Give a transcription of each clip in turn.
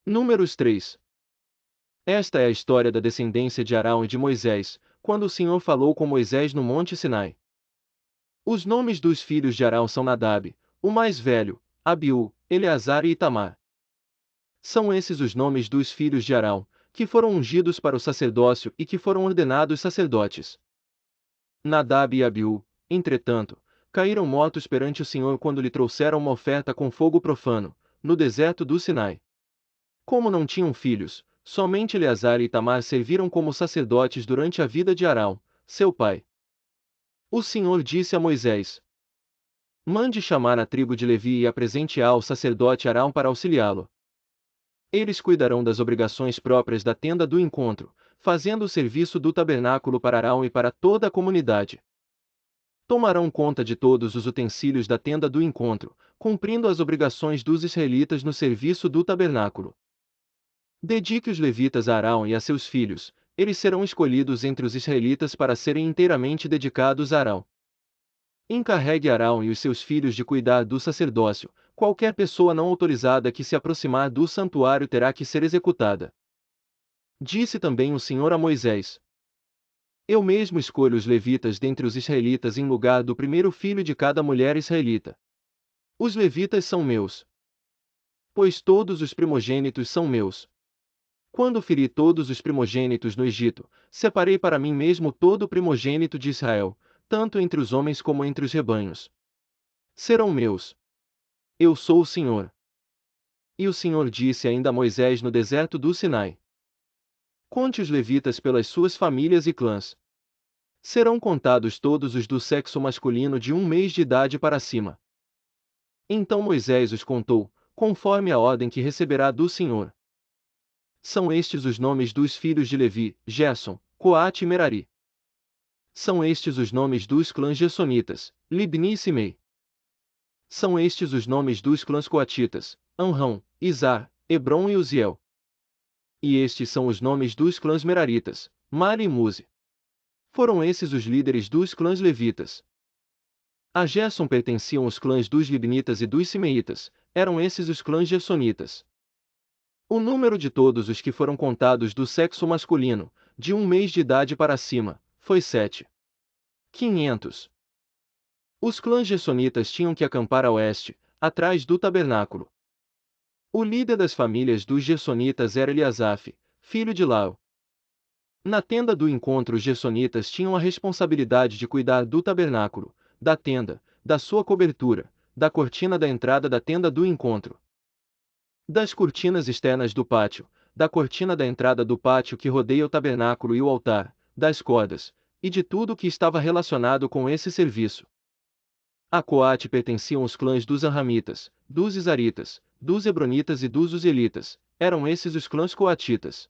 Números 3. Esta é a história da descendência de Arão e de Moisés, quando o Senhor falou com Moisés no Monte Sinai. Os nomes dos filhos de Arão são Nadab, o mais velho, Abiú, Eleazar e Itamar. São esses os nomes dos filhos de Arão, que foram ungidos para o sacerdócio e que foram ordenados sacerdotes. Nadab e Abiú, entretanto, caíram mortos perante o Senhor quando lhe trouxeram uma oferta com fogo profano, no deserto do Sinai. Como não tinham filhos, somente Eleazar e Itamar serviram como sacerdotes durante a vida de Arão, seu pai. O Senhor disse a Moisés: Mande chamar a tribo de Levi e apresente-a ao sacerdote Arão para auxiliá-lo. Eles cuidarão das obrigações próprias da tenda do encontro, fazendo o serviço do tabernáculo para Arão e para toda a comunidade. Tomarão conta de todos os utensílios da tenda do encontro, cumprindo as obrigações dos israelitas no serviço do tabernáculo. Dedique os levitas a Arão e a seus filhos, eles serão escolhidos entre os israelitas para serem inteiramente dedicados a Arão. Encarregue Arão e os seus filhos de cuidar do sacerdócio, qualquer pessoa não autorizada que se aproximar do santuário terá que ser executada. Disse também o Senhor a Moisés: Eu mesmo escolho os levitas dentre os israelitas em lugar do primeiro filho de cada mulher israelita. Os levitas são meus, pois todos os primogênitos são meus. Quando feri todos os primogênitos no Egito, separei para mim mesmo todo o primogênito de Israel, tanto entre os homens como entre os rebanhos. Serão meus. Eu sou o Senhor. E o Senhor disse ainda a Moisés no deserto do Sinai: Conte os levitas pelas suas famílias e clãs. Serão contados todos os do sexo masculino de 1 mês de idade para cima. Então Moisés os contou, conforme a ordem que receberá do Senhor. São estes os nomes dos filhos de Levi: Gerson, Coate e Merari. São estes os nomes dos clãs gersonitas: Libni e Simei. São estes os nomes dos clãs coatitas: Amrão, Izar, Hebron e Uziel. E estes são os nomes dos clãs meraritas: Mali e Muzi. Foram esses os líderes dos clãs levitas. A Gerson pertenciam os clãs dos libnitas e dos simeitas, eram esses os clãs gersonitas. O número de todos os que foram contados do sexo masculino, de 1 mês de idade para cima, foi 7.500. Os clãs gersonitas tinham que acampar a oeste, atrás do tabernáculo. O líder das famílias dos gersonitas era Eliasaf, filho de Lau. Na tenda do encontro os gersonitas tinham a responsabilidade de cuidar do tabernáculo, da tenda, da sua cobertura, da cortina da entrada da tenda do encontro, das cortinas externas do pátio, da cortina da entrada do pátio que rodeia o tabernáculo e o altar, das cordas, e de tudo o que estava relacionado com esse serviço. A Coate pertenciam os clãs dos Anramitas, dos Izaritas, dos Hebronitas e dos Uzielitas, eram esses os clãs coatitas.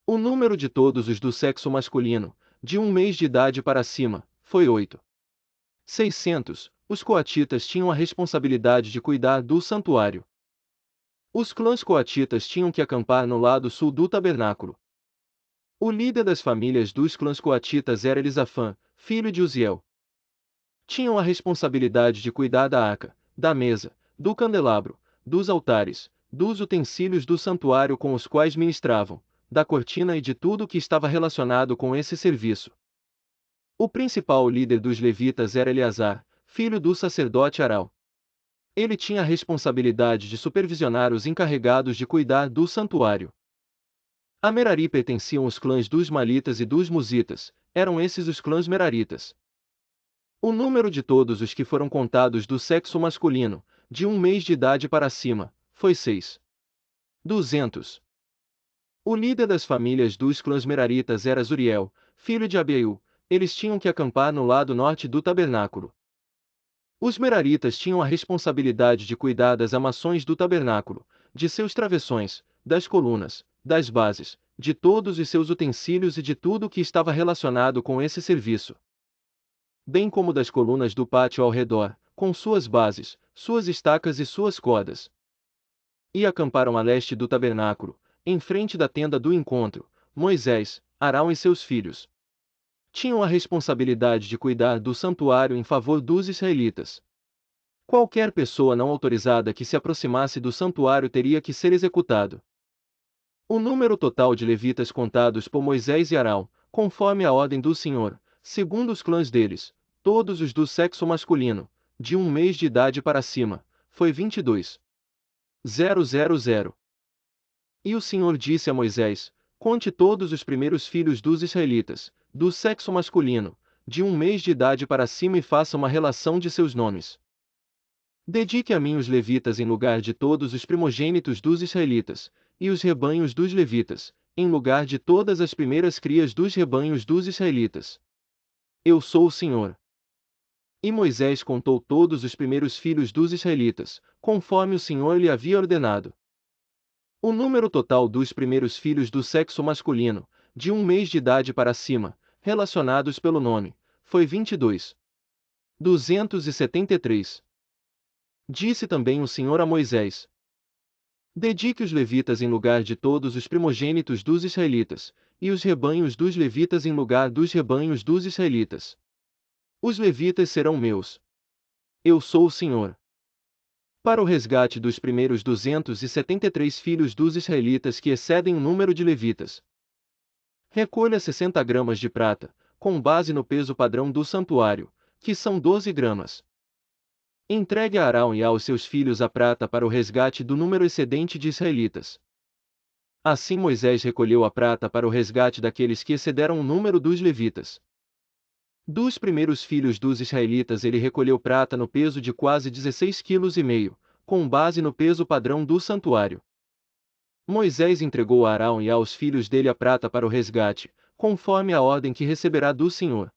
O número de todos os do sexo masculino, de 1 mês de idade para cima, foi 8.600. Os coatitas tinham a responsabilidade de cuidar do santuário. Os clãs coatitas tinham que acampar no lado sul do tabernáculo. O líder das famílias dos clãs coatitas era Elisafã, filho de Uziel. Tinham a responsabilidade de cuidar da arca, da mesa, do candelabro, dos altares, dos utensílios do santuário com os quais ministravam, da cortina e de tudo o que estava relacionado com esse serviço. O principal líder dos levitas era Eleazar, filho do sacerdote Arão. Ele tinha a responsabilidade de supervisionar os encarregados de cuidar do santuário. A Merari pertenciam os clãs dos Malitas e dos Muzitas, eram esses os clãs meraritas. O número de todos os que foram contados do sexo masculino, de 1 mês de idade para cima, foi 6.200. O líder das famílias dos clãs meraritas era Zuriel, filho de Abiú, eles tinham que acampar no lado norte do tabernáculo. Os meraritas tinham a responsabilidade de cuidar das amações do tabernáculo, de seus travessões, das colunas, das bases, de todos os seus utensílios e de tudo o que estava relacionado com esse serviço, bem como das colunas do pátio ao redor, com suas bases, suas estacas e suas cordas. E acamparam a leste do tabernáculo, em frente da tenda do encontro, Moisés, Arão e seus filhos. Tinham a responsabilidade de cuidar do santuário em favor dos israelitas. Qualquer pessoa não autorizada que se aproximasse do santuário teria que ser executado. O número total de levitas contados por Moisés e Arão, conforme a ordem do Senhor, segundo os clãs deles, todos os do sexo masculino, de 1 mês de idade para cima, foi 22.000. E o Senhor disse a Moisés: Conte todos os primeiros filhos dos israelitas, do sexo masculino, de 1 mês de idade para cima, e faça uma relação de seus nomes. Dedique a mim os levitas em lugar de todos os primogênitos dos israelitas, e os rebanhos dos levitas, em lugar de todas as primeiras crias dos rebanhos dos israelitas. Eu sou o Senhor. E Moisés contou todos os primeiros filhos dos israelitas, conforme o Senhor lhe havia ordenado. O número total dos primeiros filhos do sexo masculino, de 1 mês de idade para cima, relacionados pelo nome, foi 22.273. Disse também o Senhor a Moisés: Dedique os levitas em lugar de todos os primogênitos dos israelitas, e os rebanhos dos levitas em lugar dos rebanhos dos israelitas. Os levitas serão meus. Eu sou o Senhor. Para o resgate dos primeiros 273 filhos dos israelitas que excedem o número de levitas, recolha 60 gramas de prata, com base no peso padrão do santuário, que são 12 gramas. Entregue a Arão e aos seus filhos a prata para o resgate do número excedente de israelitas. Assim Moisés recolheu a prata para o resgate daqueles que excederam o número dos levitas. Dos primeiros filhos dos israelitas ele recolheu prata no peso de quase 16,5 kg, com base no peso padrão do santuário. Moisés entregou a Arão e aos filhos dele a prata para o resgate, conforme a ordem que receberá do Senhor.